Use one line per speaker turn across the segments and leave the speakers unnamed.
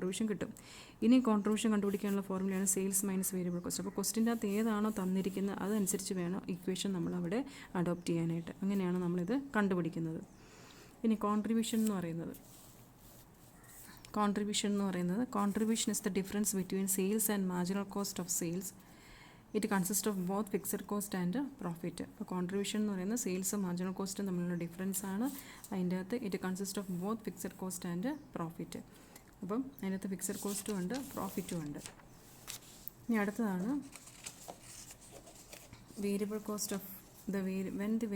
Contribution കിട്ടും. ഇനി contribution കണ്ടുപിടിക്കാനുള്ള ഫോർമുലയാണ് സെയിൽസ് മൈനസ് വേരിയബിൾ കോസ്റ്റ്. അപ്പോൾ ക്വസ്റ്റിൻ്റെ അകത്ത് ഏതാണോ തന്നിരിക്കുന്നത് അതനുസരിച്ച് വേണം ഇക്വേഷൻ നമ്മളവിടെ അഡോപ്റ്റ് ചെയ്യാനായിട്ട്. അങ്ങനെയാണ് നമ്മളിത് കണ്ടുപിടിക്കുന്നത്. ഇനി കോൺട്രിബ്യൂഷൻ എന്ന് പറയുന്നത് contribution is the difference between sales and marginal cost of sales. It consist of both fixed cost and profit. അപ്പോൾ കോൺട്രിബ്യൂഷൻ എന്ന് പറയുന്നത് സെയിൽസും മാർജിനൽ കോസ്റ്റും തമ്മിലുള്ള ഡിഫറൻസ് ആണ്. അതിൻ്റെ അകത്ത് it consist of both fixed cost and profit. അപ്പം അതിനകത്ത് ഫിക്സഡ് കോസ്റ്റും ഉണ്ട്, പ്രോഫിറ്റും ഉണ്ട്. ഇനി അടുത്തതാണ് variable cost of when the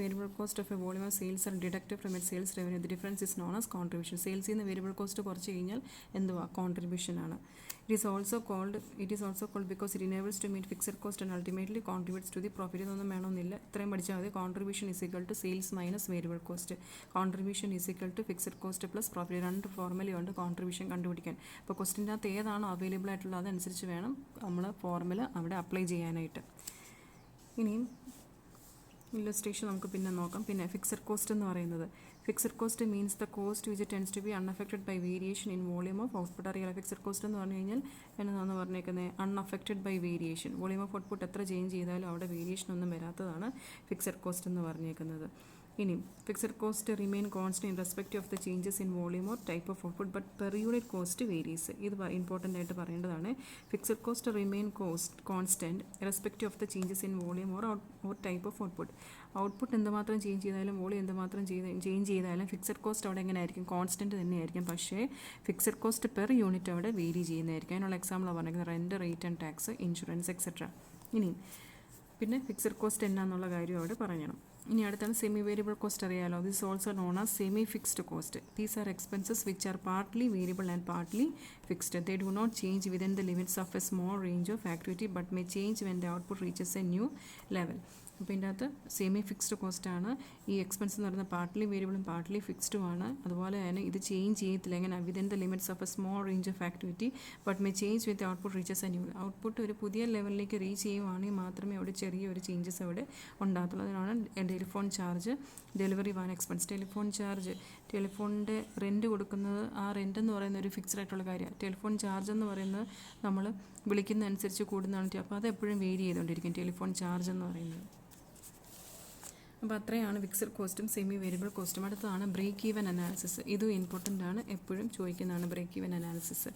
variable cost of a volume of sales are deducted from its sales revenue, the difference is known as contribution. Sales in the variable cost കുറച്ച് കഴിഞ്ഞാൽ എന്തുവാ contribution ആണ്. It is also called because it enables to meet fixed cost and ultimately contributes to the profit. ഇതൊന്നും വേണമെന്നില്ല, ഇത്രയും പഠിച്ചാൽ മതി. Contribution is equal to sales minus variable cost. Contribution is equal to fixed cost plus profit. രണ്ട് ഫോർമുലയുണ്ട് contribution കണ്ടുപിടിക്കാൻ. അപ്പോൾ ക്വസ്റ്റിൻ്റെ അകത്ത് ഏതാണോ അവൈലബിൾ ആയിട്ടുള്ളത് അതനുസരിച്ച് വേണം നമ്മൾ ഫോർമുല അവിടെ അപ്ലൈ ചെയ്യാനായിട്ട്. ഇനിയും ഇല്ലസ്ട്രേഷൻ നമുക്ക് പിന്നെ നോക്കാം. പിന്നെ ഫിക്സഡ് കോസ്റ്റ് എന്ന് പറയുന്നത്, fixed cost means the cost which tends to be unaffected by variation in volume of output. അറിയാലോ ഫിക്സഡ് കോസ്റ്റ് എന്ന് പറഞ്ഞു കഴിഞ്ഞാൽ എന്നാണ് പറഞ്ഞേക്കുന്നത്, unaffected by variation. Volume of output എത്ര ചേഞ്ച് ചെയ്താലും അവിടെ വേരിയേഷൻ ഒന്നും വരാത്തതാണ് ഫിക്സഡ് കോസ്റ്റ് എന്ന് പറഞ്ഞേക്കുന്നത്. ഇനി fixed cost remain constant in respect of the changes in volume or type of output but per unit cost varies. ഇത് ഇമ്പോർട്ടൻ്റ് ആയിട്ട് പറയേണ്ടതാണ്. Fixed cost remain constant respect of the changes in volume or type of output. Output എന്തുമാത്രം change ചെയ്താലും volume എന്തുമാത്രം change ചെയ്താലും fixed cost അവിടെ എങ്ങനെ ആയിരിക്കും, കോൺസ്റ്റന്റ് തന്നെയായിരിക്കും. പക്ഷേ ഫിക്സഡ് കോസ്റ്റ് പെർ യൂണിറ്റ് അവിടെ വേരി ചെയ്യുന്നതായിരിക്കും. അതിനുള്ള എക്സാമ്പിളാണ് പറഞ്ഞിരിക്കുന്നത് rent, rate and tax, insurance etcetera. ഇനി പിന്നെ ഫിക്സഡ് കോസ്റ്റ് എന്നാന്നുള്ള കാര്യം അവിടെ പറയണം. ഇനി അടുത്താണ് സെമി വേരിയബിൾ കോസ്റ്റ്. അറിയാലോ, this also known as semi fixed cost. These are expenses which are partly variable and partly fixed. They do not change within the limits of a small range of activity but may change when the output reaches a new level. അപ്പോൾ ഇതിൻ്റെ അകത്ത് semi fixed കോസ്റ്റാണ്. ഈ expense എന്ന് പറയുന്നത് partly വേരിയബിളും partly ഫിക്സ്ഡുമാണ്. അതുപോലെ തന്നെ ഇത് ചേഞ്ച് ചെയ്യത്തില്ല. എങ്ങനെ, within the limits of a small range of activity but may change with output reaches a new. Output ഒരു പുതിയ ലെവലിലേക്ക് റീച്ച് ചെയ്യുവാണെങ്കിൽ മാത്രമേ അവിടെ ചെറിയൊരു ചേഞ്ചസ് അവിടെ ഉണ്ടാകത്തുള്ളൂ. അതിനാണ് telephone charge, delivery van expense. Telephone charge, ടെലിഫോണിൻ്റെ റെൻറ്റ് കൊടുക്കുന്നത്, ആ റെൻറ്റ് എന്ന് പറയുന്ന ഒരു ഫിക്സ്ഡ് ആയിട്ടുള്ള കാര്യമാണ്. ടെലിഫോൺ ചാർജ് എന്ന് പറയുന്നത് നമ്മൾ വിളിക്കുന്നതനുസരിച്ച് കൂടുന്നതാണ്. അപ്പോൾ അത് എപ്പോഴും വേരി ചെയ്തുകൊണ്ടിരിക്കും ടെലിഫോൺ ചാർജ് എന്ന് പറയുന്നത്. അപ്പോൾ അത്രയാണ് ഫിക്സഡ് കോസ്റ്റും സെമി വേരിയബിൾ കോസ്റ്റും. അടുത്തതാണ് ബ്രേക്ക് ഈവൻ അനാലിസിസ്. ഇതും ഇമ്പോർട്ടൻ്റ് ആണ്, എപ്പോഴും ചോദിക്കുന്നതാണ് break even analysis.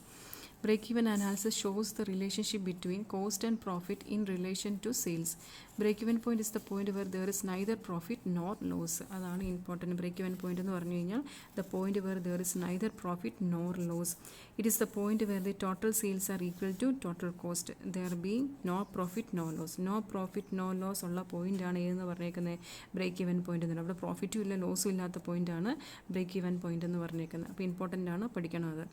Break even analysis shows the relationship between cost and profit in relation to sales. Break even point is the point where there is neither profit nor loss. അതാണ് important. Break even point എന്ന് പറഞ്ഞു കഴിഞ്ഞാൽ the point where there is neither profit nor loss. It is the point where the total sales are equal to total cost, there being no profit no loss. No profit no loss ഉള്ള point ആണ് ഏതെന്ന് പറഞ്ഞേക്കുന്നത് break even point എന്ന്. അവിടെ പ്രോഫിറ്റും ഇല്ല ലോസും ഇല്ലാത്ത point ആണ് break even point എന്ന് പറഞ്ഞേക്കുന്നത്. അപ്പോൾ ഇമ്പോർട്ടൻ്റ് ആണ്, പഠിക്കണം അത്.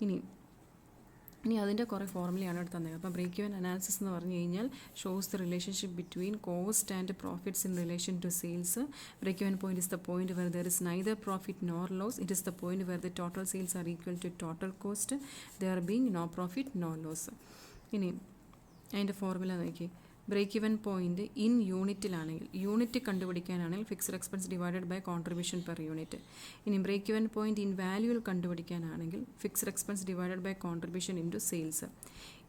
ഇനി അതിൻ്റെ കുറേ ഫോർമുലയാണ് ഇവിടെ തന്നത്. അപ്പോൾ ബ്രേക്ക് ഇവൻ അനാലിസിസ് എന്ന് പറഞ്ഞു കഴിഞ്ഞാൽ shows the relationship between cost and profits in relation to sales. Break even point is the point where there is neither profit nor loss. It is the point where the total sales are equal to total cost, there being no profit no loss. ഇനി അതിൻ്റെ formula നോക്കി. Break even point in യൂണിറ്റിലാണെങ്കിൽ, unit കണ്ടുപിടിക്കാനാണെങ്കിൽ fixed expense divided by contribution per unit. ഇനി break even point in വാല്യൂവിൽ കണ്ടുപിടിക്കാനാണെങ്കിൽ fixed expense divided by contribution into sales.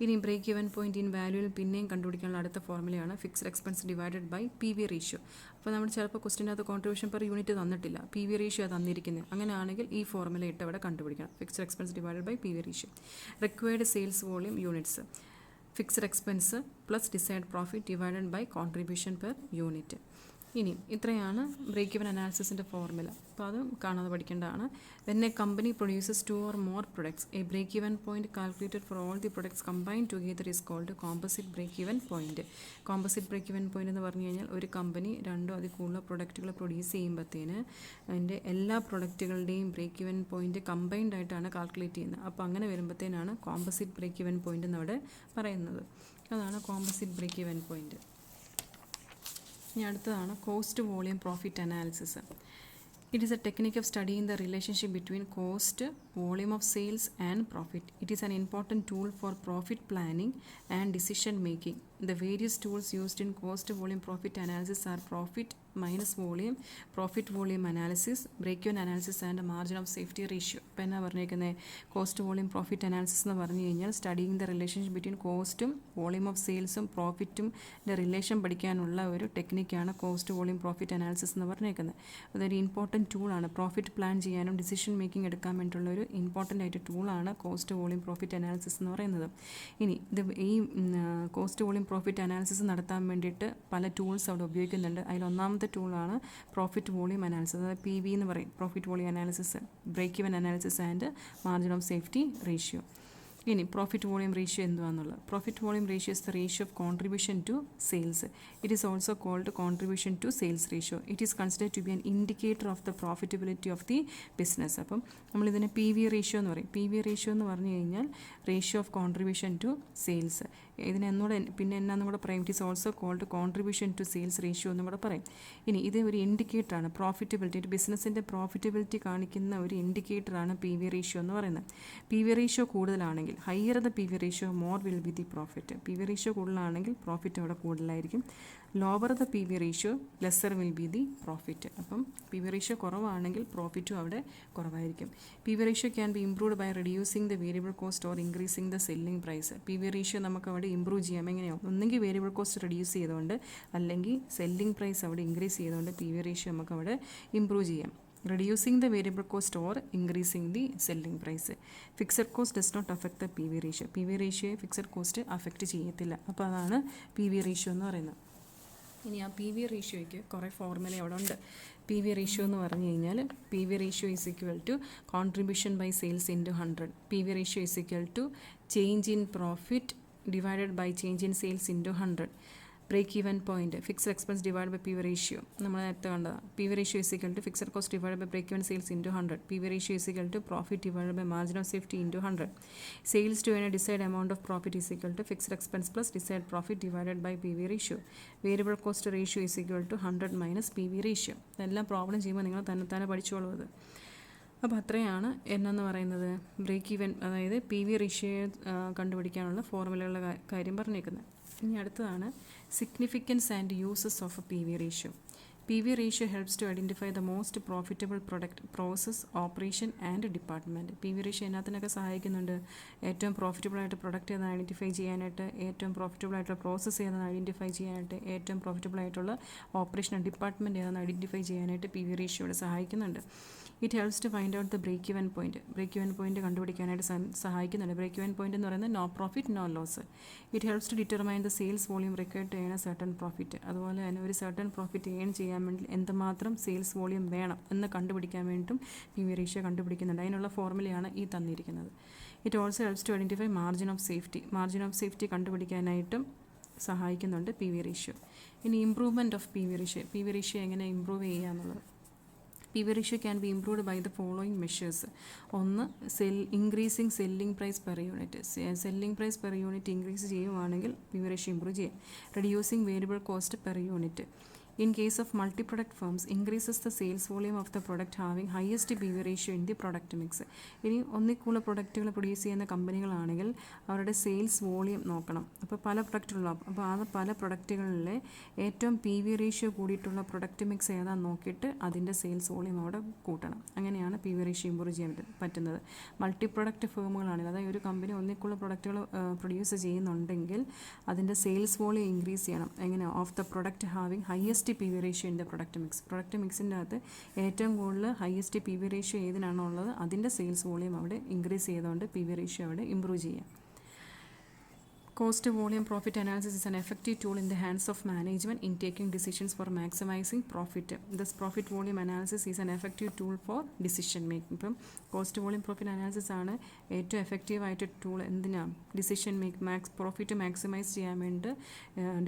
ഇനി break even point in വാല്യൂവിൽ പിന്നെയും കണ്ടുപിടിക്കാനുള്ള അടുത്ത ഫോർമുലയാണ് fixed expense divided by P V ratio. അപ്പോൾ നമ്മൾ ചിലപ്പോൾ ക്വസ്റ്റിനകത്ത് കോൺട്രിബ്യൂഷൻ പെർ യൂണിറ്റ് തന്നിട്ടില്ല, പി വി റേഷ്യോ തന്നിരിക്കുന്നത്. അങ്ങനെയാണെങ്കിൽ ഈ ഫോർമുല ഇട്ട് അവിടെ കണ്ടുപിടിക്കണം. Fixed expense divided by P V ratio. Required sales volume units, fixed expense plus desired profit divided by contribution per unit. ഇനി ഇത്രയാണ് ബ്രേക്ക് ഇവൻ അനാലിസിസിൻ്റെ ഫോർമുല. അപ്പോൾ അത് കാണാതെ പഠിക്കേണ്ടതാണ്. When a company produces 2 or more products, a break even point calculated for all the products combined together is called composite break even point. Composite break even point എന്ന് പറഞ്ഞു കഴിഞ്ഞാൽ ഒരു company 2 അതിൽ കൂടുതൽ പ്രൊഡക്റ്റുകൾ പ്രൊഡ്യൂസ് ചെയ്യുമ്പോഴത്തേന് അതിൻ്റെ എല്ലാ പ്രൊഡക്റ്റുകളുടെയും ബ്രേക്ക് ഇവൻ പോയിന്റ് കമ്പൈൻഡ് ആയിട്ടാണ് കാൽക്കുലേറ്റ് ചെയ്യുന്നത്. അപ്പോൾ അങ്ങനെ വരുമ്പോഴത്തേനാണ് കോമ്പോസിറ്റ് ബ്രേക്ക് ഇവൻ പോയിന്റ് എന്നവിടെ പറയുന്നത്. അതാണ് കോമ്പോസിറ്റ് ബ്രേക്ക് ഇവൻ പോയിന്റ്. ഇനി അടുത്തതാണ് cost volume profit analysis. It is A technique of studying the relationship between cost, volume of sales and profit. It is an important tool for profit planning and decision making. The various tools used in cost volume profit analysis are profit minus volume, profit volume analysis, break-even analysis and margin of safety ratio. ഇപ്പോൾ എന്നാ പറഞ്ഞേക്കുന്നത്, cost volume profit analysis എന്ന് പറഞ്ഞു കഴിഞ്ഞാൽ studying the relationship between കോസ്റ്റും volume of സെയിൽസും പ്രോഫിറ്റും relation പഠിക്കാനുള്ള ഒരു ടെക്നിക്കാണ് cost volume profit analysis എന്ന് പറഞ്ഞേക്കുന്നത്. അതൊരു ഇമ്പോർട്ടൻറ്റ് ടൂളാണ്. പ്രോഫിറ്റ് പ്ലാൻ ചെയ്യാനും ഡിസിഷൻ മേക്കിംഗ് എടുക്കാൻ വേണ്ടിയിട്ടുള്ള ഒരു ഇമ്പോർട്ടൻ്റ് ആയിട്ട് ടൂളാണ് കോസ്റ്റ് വോളിയം പ്രോഫിറ്റ് അനാലിസിസ് എന്ന് പറയുന്നത്. ഇനി ഈ കോസ്റ്റ് വോളിയം പ്രോഫിറ്റ് അനാലിസിസ് നടത്താൻ വേണ്ടിയിട്ട് പല ടൂൾസ് അവിടെ ഉപയോഗിക്കുന്നുണ്ട്. അതിൽ ഒന്നാമത്തെ ടൂളാണ് പ്രോഫിറ്റ് വോളിയം അനാലിസിസ്, അതായത് PV എന്ന് പറയും. Profit volume analysis, break even analysis and margin of safety ratio. ഇനി പ്രോഫിറ്റ് വോളിയം റേഷ്യോ എന്തുവാന്നുള്ളത്. Profit volume ratio is the ratio of contribution to sales. It is also called contribution to sales ratio. It is considered to be an indicator of the profitability of the business. അപ്പം നമ്മളിതിനെ PV ratio എന്ന് പറയും. PV ratio എന്ന് പറഞ്ഞു കഴിഞ്ഞാൽ ratio of contribution to sales. ഇതിനെന്നൂടെ പിന്നെ എന്നാന്നും കൂടെ പറയും. It is also called contribution to sales ratio എന്നും കൂടെ പറയും. ഇനി ഇത് ഒരു ഇൻഡിക്കേറ്ററാണ് പ്രോഫിറ്റബിലിറ്റി, ഒരു ബിസിനസ്സിൻ്റെ പ്രോഫിറ്റബിലിറ്റി കാണിക്കുന്ന ഒരു ഇൻഡിക്കേറ്ററാണ് PV റേഷ്യോ എന്ന് പറയുന്നത്. PV റേഷ്യോ കൂടുതലാണെങ്കിൽ, higher the PV ratio more will be the profit. PV ratio കൂടുതലാണെങ്കിൽ പ്രോഫിറ്റ് അവിടെ കൂടുതലായിരിക്കും. Lower the PV ratio lesser will be the profit. അപ്പം PV റേഷ്യോ കുറവാണെങ്കിൽ പ്രോഫിറ്റും അവിടെ കുറവായിരിക്കും. PV ratio can be improved by reducing the variable cost or increasing the selling price. PV ratio നമുക്ക് അവിടെ ഇംപ്രൂവ് ചെയ്യാം. എങ്ങനെയോ, ഒന്നെങ്കിൽ വേരിയബിൾ കോസ്റ്റ് റെഡ്യൂസ് ചെയ്തുകൊണ്ട്, അല്ലെങ്കിൽ സെല്ലിംഗ് പ്രൈസ് അവിടെ ഇൻക്രീസ് ചെയ്തുകൊണ്ട് PV റേഷ്യോ നമുക്ക് അവിടെ ഇംപ്രൂവ് ചെയ്യാം. reducing the variable cost or increasing the selling price. Fixed cost does not affect the PV ratio. PV ratio fixed cost affect ചെയ്യത്തില്ല. അപ്പോൾ അതാണ് PV റേഷ്യോ എന്ന് പറയുന്നത്. ഇനി ആ PV റേഷ്യോയ്ക്ക് കുറേ ഫോർമുല അവിടെ ഉണ്ട്. PV റേഷ്യോ എന്ന് പറഞ്ഞു കഴിഞ്ഞാൽ PV ratio is equal to contribution by sales into 100. PV ratio is equal to change in profit divided by change in sales into 100. Break even point fixed expense divide by PV ratio നമ്മൾ നേരത്തെ കണ്ടതാണ്. PV ratio is equal to fixed cost divide by break even sales into 100. PV ratio is equal to profit divide by margin of safety into 100. Sales to A decide amount of profit is equal to fixed expense plus desired profit divided by PV ratio. Variable cost ratio is equal to 100 minus PV ratio. ഇതെല്ലാം problem ചെയ്യുമ്പോൾ നിങ്ങൾ തന്നെ പഠിച്ചോളൂ അത്. അപ്പോൾ അത്രയാണ് എന്നു പറയുന്നത് ബ്രേക്ക് ഈവൻ, അതായത് PV റേഷ്യോ കണ്ടുപിടിക്കാനുള്ള ഫോർമുലയുള്ള കാര്യം പറഞ്ഞേക്കുന്നത്. ഇനി അടുത്തതാണ് significance and uses of PV ratio. PV ratio helps to identify the most profitable product, process, operation and department. PV ratio അതിനകത്തിനൊക്കെ സഹായിക്കുന്നുണ്ട്. ഏറ്റവും പ്രോഫിറ്റബിൾ ആയിട്ട് പ്രൊഡക്റ്റ് ഏതാണ് ഐഡൻറ്റിഫൈ ചെയ്യാനായിട്ട്, ഏറ്റവും പ്രോഫിറ്റബിൾ ആയിട്ടുള്ള പ്രോസസ്സ് ഏതാണ് ഐഡൻറ്റിഫൈ ചെയ്യാനായിട്ട്, ഏറ്റവും പ്രോഫിറ്റബിൾ ആയിട്ടുള്ള ഓപ്പറേഷൻ ആൻഡ് ഡിപ്പാർട്ട്മെൻറ്റ് ഏതാണ് ഐഡൻറ്റിഫൈ ചെയ്യാനായിട്ട് PV റേഷ്യോയുടെ സഹായിക്കുന്നുണ്ട്. It helps to find out the break even point. Break even point കണ്ടുപിടിക്കാനായിട്ട് സഹായിക്കുന്നുണ്ട്. ബ്രേക്ക് ഇവൻ പോയിൻറ്റ് എന്ന് പറയുന്നത് no profit no loss. It helps to determine the sales volume required to earn a certain profit. അതുപോലെ തന്നെ ഒരു certain profit earn ചെയ്യാൻ വേണ്ടി എന്തുമാത്രം സെയിൽസ് വോളിയം വേണം എന്ന് കണ്ടുപിടിക്കാൻ വേണ്ടിയിട്ടും PV റേഷ്യോ കണ്ടുപിടിക്കുന്നുണ്ട്. അതിനുള്ള ഫോർമുലയാണ് ഈ തന്നിരിക്കുന്നത്. It also helps to identify margin of safety. Margin of safety കണ്ടുപിടിക്കാനായിട്ടും സഹായിക്കുന്നുണ്ട് PV റേഷ്യോ. ഇനി improvement of PV ratio. PV ratio എങ്ങനെ ഇംപ്രൂവ് ചെയ്യുക എന്നുള്ളത്. PV ratio can be improved by the following measures. ഒന്ന്, increasing selling price per unit. Selling price per unit increase ചെയ്യുവാണെങ്കിൽ PV ratio improve ചെയ്യാം. Reducing variable cost per unit. In case of multi-product firms, increases the sales volume of the product having highest PV ratio in the product mix. ഇനി ഒന്നിക്കൂടുതൽ പ്രൊഡക്റ്റുകൾ produce ചെയ്യുന്ന കമ്പനികളാണെങ്കിൽ അവരുടെ sales volume നോക്കണം. അപ്പോൾ പല പ്രൊഡക്റ്റുകളുണ്ടാവും. അപ്പോൾ ആ പല പ്രൊഡക്റ്റുകളിലെ ഏറ്റവും PV റേഷ്യോ കൂടിയിട്ടുള്ള പ്രൊഡക്റ്റ് മിക്സ് ഏതാണെന്ന് നോക്കിയിട്ട് അതിൻ്റെ സെയിൽസ് വോളിയം അവിടെ കൂട്ടണം. അങ്ങനെയാണ് PV റേഷ്യോ ഇമ്പ്രൂവ് ചെയ്യാൻ പറ്റുന്നത്. മൾട്ടി പ്രൊഡക്റ്റ് ഫേമുകളാണെങ്കിൽ, അതായത് ഒരു കമ്പനി ഒന്നിക്കൂടുതൽ പ്രൊഡക്റ്റുകൾ പ്രൊഡ്യൂസ് ചെയ്യുന്നുണ്ടെങ്കിൽ അതിൻ്റെ സെയിൽസ് വോളിയം ഇൻക്രീസ് ചെയ്യണം. എങ്ങനെ? Of the product having highest PV ratio in the product mix. Product മിക്സിൻ്റെ അകത്ത് ഏറ്റവും കൂടുതൽ ഹയസ്റ്റ് PV റേഷ്യോ ഏതിനാണോ ഉള്ളത് അതിൻ്റെ സെയിൽസ് വോളിയം അവിടെ ഇൻക്രീസ് ചെയ്തുകൊണ്ട് PV റേഷ്യോ അവിടെ ഇമ്പ്രൂവ് ചെയ്യാം. Cost volume profit analysis is an effective tool in the hands of management in taking decisions for maximizing profit. Thus, profit volume analysis is an effective tool for decision making. ഇപ്പം cost volume profit analysis ആണ് ഏറ്റവും effective ആയിട്ട് tool. എന്തിനാണ്? Decision profit maximise ചെയ്യാൻ വേണ്ടി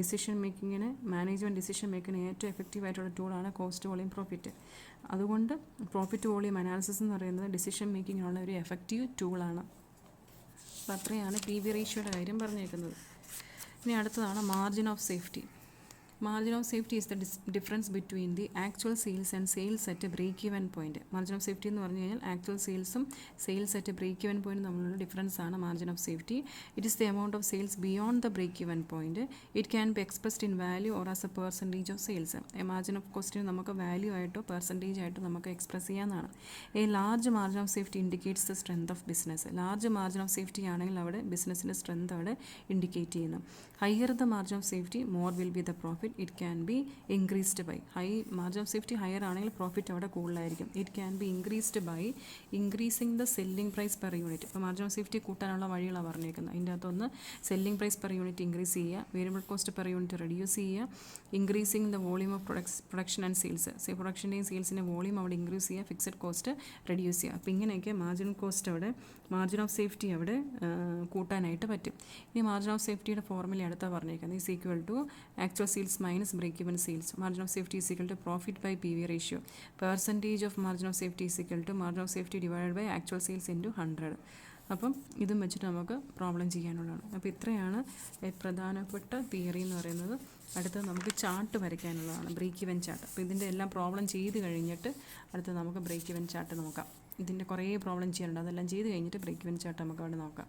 decision മേക്കിങ്ങിന്, management decision മേക്കിങ്ങിന് ഏറ്റവും effective ആയിട്ടുള്ള ടൂളാണ് കോസ്റ്റ് വോളിയം പ്രോഫിറ്റ്. അതുകൊണ്ട് പ്രോഫിറ്റ് വോളിയം അനാലിസിസ് എന്ന് പറയുന്നത് ഡിസിഷൻ മേക്കിങ്ങിനുള്ള ഒരു എഫക്റ്റീവ് ടൂളാണ്. അപ്പോൾ അത്രയാണ് PV റേഷ്യോയുടെ കാര്യം പറഞ്ഞേക്കുന്നത്. ഇനി അടുത്തതാണ് margin of safety. Margin of safety is the difference between the actual sales and sales at a break-even point. Margin of safety എന്ന് പറഞ്ഞു കഴിഞ്ഞാൽ ആക്ച്വൽ സെയിൽസും sales at break even point തമ്മിലുള്ള ഡിഫറൻസ് ആണ് margin of safety. It is the amount of sales beyond the break even point. It can be expressed in value or as a percentage of sales. Margin of കോസ്റ്റിന് നമുക്ക് value ആയിട്ടോ percentage ആയിട്ടോ നമുക്ക് express ചെയ്യാവുന്നതാണ്. A large margin of safety indicates the strength of business. Large margin of safety ആണെങ്കിൽ അവിടെ ബിസിനസ്സിൻ്റെ strength അവിടെ ഇൻഡിക്കേറ്റ് ചെയ്യുന്നു. Higher the margin of safety more will be the profit. It can be increased by. High margin of safety higher ആണെങ്കിൽ profit അവിടെ കൂടുതലായിരിക്കും. It can be increased by increasing the selling price per unit. ഇപ്പോൾ margin of safety കൂട്ടാനുള്ള വഴികളാണ് പറഞ്ഞേക്കുന്നത്. അതിൻ്റെ അകത്തൊന്ന് selling price per unit increase ചെയ്യുക, variable cost per unit reduce ചെയ്യുക, increasing the volume of production and sales. പ്രൊഡക്ഷൻ്റെയും സെയിൽസിൻ്റെ വോളിയൂം അവിടെ ഇൻക്രീസ് ചെയ്യുക, ഫിക്സഡ് കോസ്റ്റ് റെഡ്യൂസ് ചെയ്യുക. അപ്പോൾ ഇങ്ങനെയൊക്കെ മാർജിൻ കോസ്റ്റ് അവിടെ മാർജിൻ ഓഫ് സേഫ്റ്റി അവിടെ കൂട്ടാനായിട്ട് പറ്റും. ഇനി മാർജിൻ ഓഫ് സേഫ്റ്റിയുടെ ഫോർമുല അടുത്ത പറഞ്ഞേക്കുന്നത് is equal to actual sales minus break even sales. Margin of safety is equal to profit by P V ratio. Percentage of margin of safety is equal to margin of safety divide by actual sales into 100. അപ്പം ഇതും വെച്ചിട്ട് നമുക്ക് problem ചെയ്യാനുള്ളതാണ്. അപ്പോൾ ഇത്രയാണ് പ്രധാനപ്പെട്ട theory എന്ന് പറയുന്നത്. അടുത്തത് നമുക്ക് ചാർട്ട് വരയ്ക്കാനുള്ളതാണ്, ബ്രേക്ക് ഇവൻ ചാർട്ട്. അപ്പോൾ ഇതിൻ്റെ എല്ലാം പ്രോബ്ലം ചെയ്ത് കഴിഞ്ഞിട്ട് അടുത്ത് നമുക്ക് ബ്രേക്ക് ഇവൻ ചാർട്ട് നോക്കാം. ഇതിൻ്റെ കുറേ പ്രോബ്ലം ചെയ്യാനുണ്ട്, അതെല്ലാം ചെയ്ത് കഴിഞ്ഞിട്ട് ബ്രേക്ക് ഇവൻ ചാർട്ട് നമുക്ക് അവിടെ നോക്കാം.